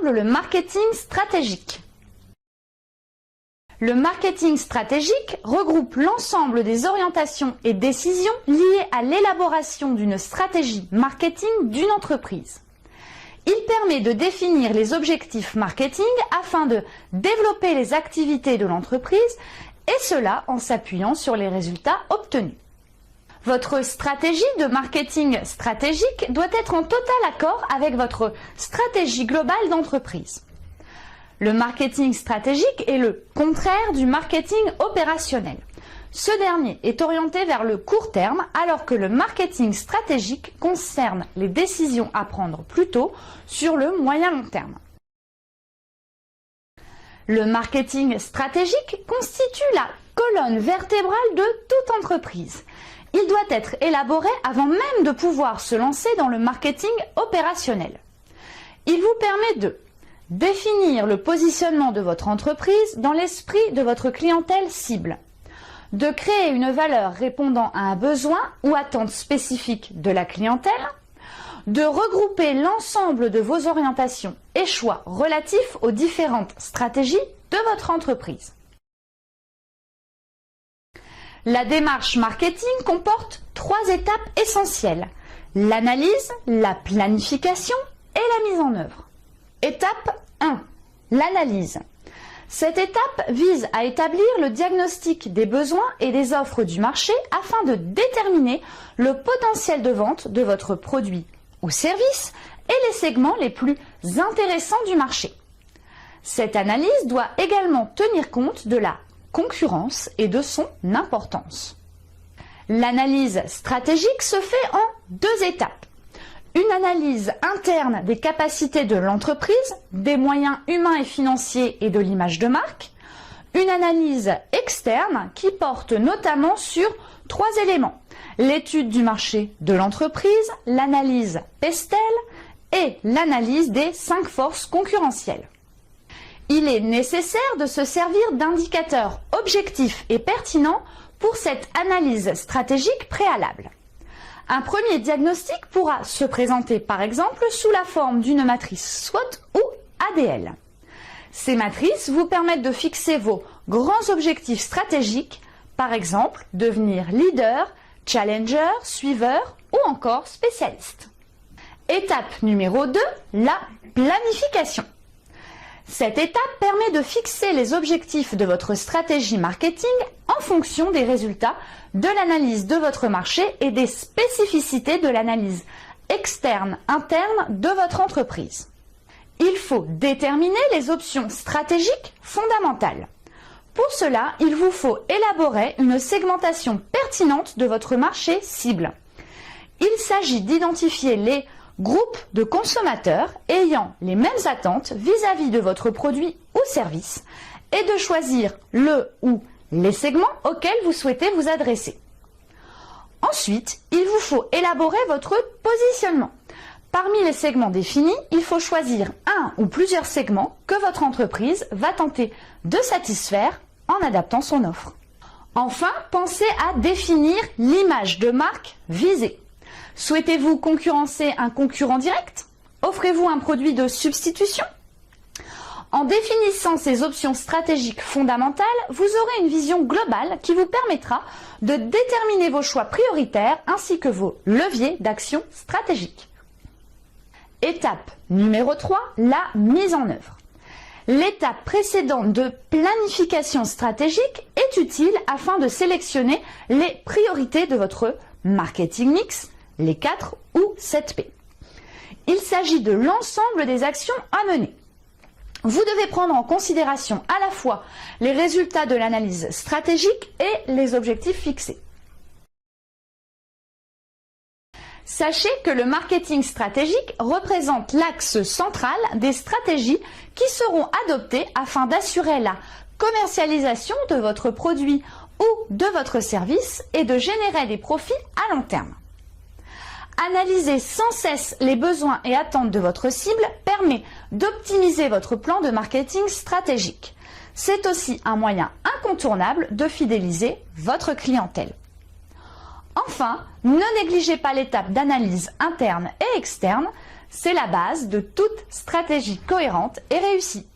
ensemble le marketing stratégique. Le marketing stratégique regroupe l'ensemble des orientations et décisions liées à l'élaboration d'une stratégie marketing d'une entreprise. Il permet de définir les objectifs marketing afin de développer les activités de l'entreprise et cela en s'appuyant sur les résultats obtenus. Votre stratégie de marketing stratégique doit être en total accord avec votre stratégie globale d'entreprise. Le marketing stratégique est le contraire du marketing opérationnel. Ce dernier est orienté vers le court terme alors que le marketing stratégique concerne les décisions à prendre plutôt sur le moyen long terme. Le marketing stratégique constitue la colonne vertébrale de toute entreprise. Il doit être élaboré avant même de pouvoir se lancer dans le marketing opérationnel. Il vous permet de définir le positionnement de votre entreprise dans l'esprit de votre clientèle cible, de créer une valeur répondant à un besoin ou attente spécifique de la clientèle, de regrouper l'ensemble de vos orientations et choix relatifs aux différentes stratégies de votre entreprise. La démarche marketing comporte 3 étapes essentielles: l'analyse, la planification et la mise en œuvre. Étape 1. L'analyse. Cette étape vise à établir le diagnostic des besoins et des offres du marché afin de déterminer le potentiel de vente de votre produit ou service et les segments les plus intéressants du marché. Cette analyse doit également tenir compte de la concurrence et de son importance. L'analyse stratégique se fait en 2 étapes. Une analyse interne des capacités de l'entreprise, des moyens humains et financiers et de l'image de marque. Une analyse externe qui porte notamment sur 3 éléments: l'étude du marché de l'entreprise, l'analyse Pestel et l'analyse des 5 forces concurrentielles. Il est nécessaire de se servir d'indicateurs objectifs et pertinents pour cette analyse stratégique préalable. Un premier diagnostic pourra se présenter par exemple sous la forme d'une matrice SWOT ou ADL. Ces matrices vous permettent de fixer vos grands objectifs stratégiques, par exemple devenir leader, challenger, suiveur ou encore spécialiste. Étape numéro 2, la planification. Cette étape permet de fixer les objectifs de votre stratégie marketing en fonction des résultats de l'analyse de votre marché et des spécificités de l'analyse externe-interne de votre entreprise. Il faut déterminer les options stratégiques fondamentales. Pour cela, il vous faut élaborer une segmentation pertinente de votre marché cible. Il s'agit d'identifier les groupes de consommateurs ayant les mêmes attentes vis-à-vis de votre produit ou service et de choisir le ou les segments auxquels vous souhaitez vous adresser. Ensuite, il vous faut élaborer votre positionnement. Parmi les segments définis, il faut choisir un ou plusieurs segments que votre entreprise va tenter de satisfaire en adaptant son offre. Enfin, pensez à définir l'image de marque visée. Souhaitez-vous concurrencer un concurrent direct? Offrez-vous un produit de substitution? En définissant ces options stratégiques fondamentales, vous aurez une vision globale qui vous permettra de déterminer vos choix prioritaires ainsi que vos leviers d'action stratégique. Étape numéro 3, la mise en œuvre. L'étape précédente de planification stratégique est utile afin de sélectionner les priorités de votre marketing mix, les 4 ou 7P. Il s'agit de l'ensemble des actions à mener. Vous devez prendre en considération à la fois les résultats de l'analyse stratégique et les objectifs fixés. Sachez que le marketing stratégique représente l'axe central des stratégies qui seront adoptées afin d'assurer la commercialisation de votre produit ou de votre service et de générer des profits à long terme. Analyser sans cesse les besoins et attentes de votre cible permet d'optimiser votre plan de marketing stratégique. C'est aussi un moyen incontournable de fidéliser votre clientèle. Enfin, ne négligez pas l'étape d'analyse interne et externe. C'est la base de toute stratégie cohérente et réussie.